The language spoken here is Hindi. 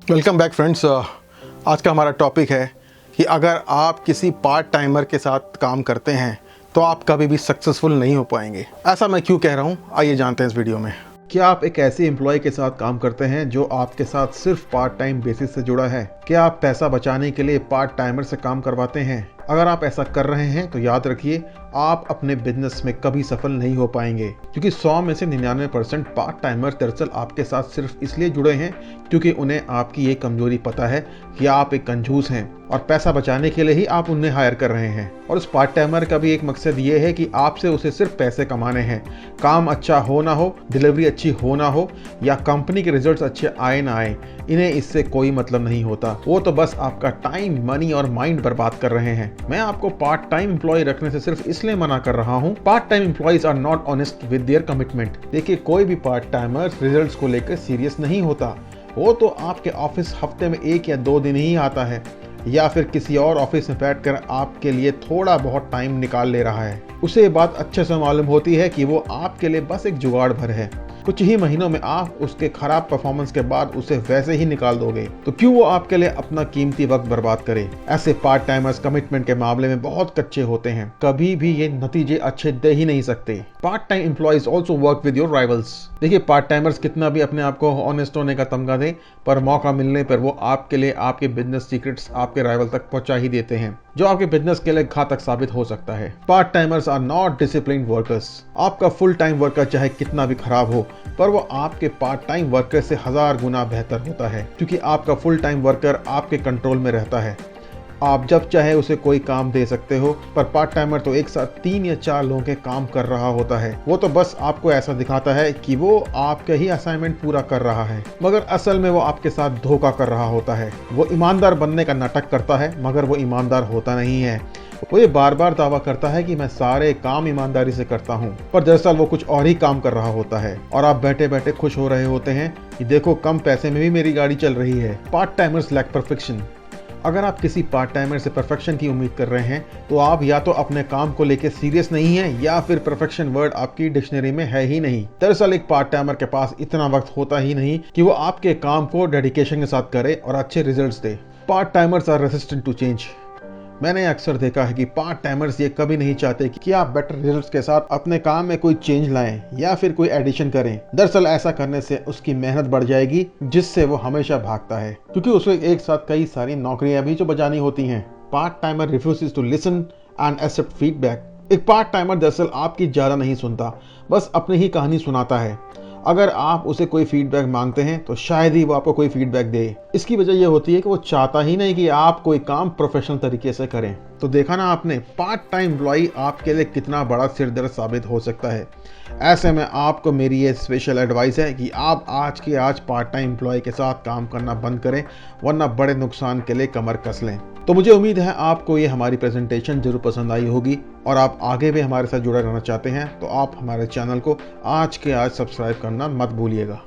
Welcome back friends. आज का हमारा टॉपिक है कि अगर आप किसी पार्ट टाइमर के साथ काम करते हैं तो आप कभी भी सक्सेसफुल नहीं हो पाएंगे। ऐसा मैं क्यों कह रहा हूँ, आइए जानते हैं इस वीडियो में। क्या आप एक ऐसे एम्प्लॉय के साथ काम करते हैं जो आपके साथ सिर्फ पार्ट टाइम बेसिस से जुड़ा है? क्या आप पैसा बचाने के लिए पार्ट टाइमर से काम करवाते हैं? अगर आप ऐसा कर रहे हैं तो याद रखिए, आप अपने बिजनेस में कभी सफल नहीं हो पाएंगे, क्योंकि 100 में से 99% पार्ट टाइमर दरअसल आपके साथ सिर्फ इसलिए जुड़े हैं क्योंकि उन्हें आपकी ये कमजोरी पता है कि आप एक कंजूस हैं और पैसा बचाने के लिए ही आप उन्हें हायर कर रहे हैं। और उस पार्ट टाइमर का भी एक मकसद ये है कि आपसे उसे सिर्फ पैसे कमाने हैं। काम अच्छा हो ना हो, डिलीवरी अच्छी हो ना हो, या कंपनी के रिजल्ट्स अच्छे आए ना आए, इन्हें इससे कोई मतलब नहीं होता। वो तो बस आपका टाइम, मनी और माइंड बर्बाद कर रहे हैं। मैं आपको पार्ट टाइम एम्प्लॉय रखने से सिर्फ इसलिए मना कर रहा हूँ, part time employees are not honest with their commitment. देखिए, कोई भी पार्ट टाइमर रिजल्ट्स को लेकर सीरियस नहीं होता। वो तो आपके ऑफिस हफ्ते में 1 या 2 दिन ही आता है, या फिर किसी और ऑफिस में बैठकर आपके लिए थोड़ा बहुत टाइम निकाल ले रहा है। उसे ये बात अच्छे से मालूम होती है कि वो आपके लिए बस एक जुगाड़ भर है। कुछ ही महीनों में आप उसके खराब परफॉर्मेंस के बाद उसे वैसे ही निकाल दोगे, तो क्यों वो आपके लिए अपना कीमती वक्त बर्बाद करे? ऐसे पार्ट टाइमर्स कमिटमेंट के मामले में बहुत कच्चे होते हैं, कभी भी ये नतीजे अच्छे दे ही नहीं सकते। Part time employees also work with your rivals. देखिए, पार्ट टाइमर्स कितना भी अपने आप को ऑनेस्ट होने का तमगा दें, पर मौका मिलने पर वो आपके लिए आपके बिजनेस सीक्रेट्स आपके राइवल तक पहुंचा ही देते हैं, जो आपके बिजनेस के लिए घातक साबित हो सकता है। Part timers are not disciplined workers. आपका फुल टाइम वर्कर चाहे कितना भी खराब हो, पर वो आपके पार्ट टाइम वर्कर से 1000 गुना बेहतर होता है, क्योंकि आपका फुल टाइम वर्कर आपके कंट्रोल में रहता है। आप जब चाहे उसे कोई काम दे सकते हो, पर पार्ट टाइमर तो एक साथ 3 या 4 लोगों के काम कर रहा होता है। वो तो बस आपको ऐसा दिखाता है कि वो आपके ही असाइनमेंट पूरा कर रहा है, मगर असल में वो आपके साथ धोखा कर रहा होता है। वो ईमानदार बनने का नाटक करता है, मगर वो ईमानदार होता नहीं है। वो ये बार बार दावा करता है कि मैं सारे काम ईमानदारी से करता हूँ, पर दरअसल वो कुछ और ही काम कर रहा होता है, और आप बैठे बैठे खुश हो रहे होते हैं कि देखो, कम पैसे में भी मेरी गाड़ी चल रही है। Part timers lack perfection. अगर आप किसी पार्ट टाइमर से परफेक्शन की उम्मीद कर रहे हैं, तो आप या तो अपने काम को लेकर सीरियस नहीं हैं, या फिर परफेक्शन वर्ड आपकी डिक्शनरी में है ही नहीं। दरअसल एक पार्ट टाइमर के पास इतना वक्त होता ही नहीं कि वो आपके काम को डेडिकेशन के साथ करे और अच्छे रिजल्ट्स दे। Part timers are resistant to change. मैंने अक्सर देखा है कि पार्ट टाइमर्स ये कभी नहीं चाहते कि आप बेटर रिजल्ट्स के साथ अपने काम में कोई चेंज लाएं या फिर कोई एडिशन करें। दरअसल ऐसा करने से उसकी मेहनत बढ़ जाएगी, जिससे वो हमेशा भागता है, क्योंकि उसे एक साथ कई सारी नौकरियां भी जो बजानी होती हैं। Part timer refuses to listen and accept feedback. एक पार्ट टाइमर दरअसल आपकी ज़्यादा नहीं सुनता, बस अपनी ही कहानी सुनाता है। अगर आप उसे कोई फीडबैक मांगते हैं तो शायद ही वो आपको कोई फीडबैक दे। इसकी वजह यह होती है कि वो चाहता ही नहीं कि आप कोई काम प्रोफेशनल तरीके से करें। तो देखा ना आपने, पार्ट टाइम एम्प्लॉय आपके लिए कितना बड़ा सिरदर्द साबित हो सकता है। ऐसे में आपको मेरी ये स्पेशल एडवाइस है कि आप आज के आज पार्ट टाइम एम्प्लॉय के साथ काम करना बंद करें, वरना बड़े नुकसान के लिए कमर कस लें। तो मुझे उम्मीद है आपको ये हमारी प्रेजेंटेशन जरूर पसंद आई होगी, और आप आगे भी हमारे साथ जुड़ा रहना चाहते हैं तो आप हमारे चैनल को आज के आज सब्सक्राइब करना मत भूलिएगा।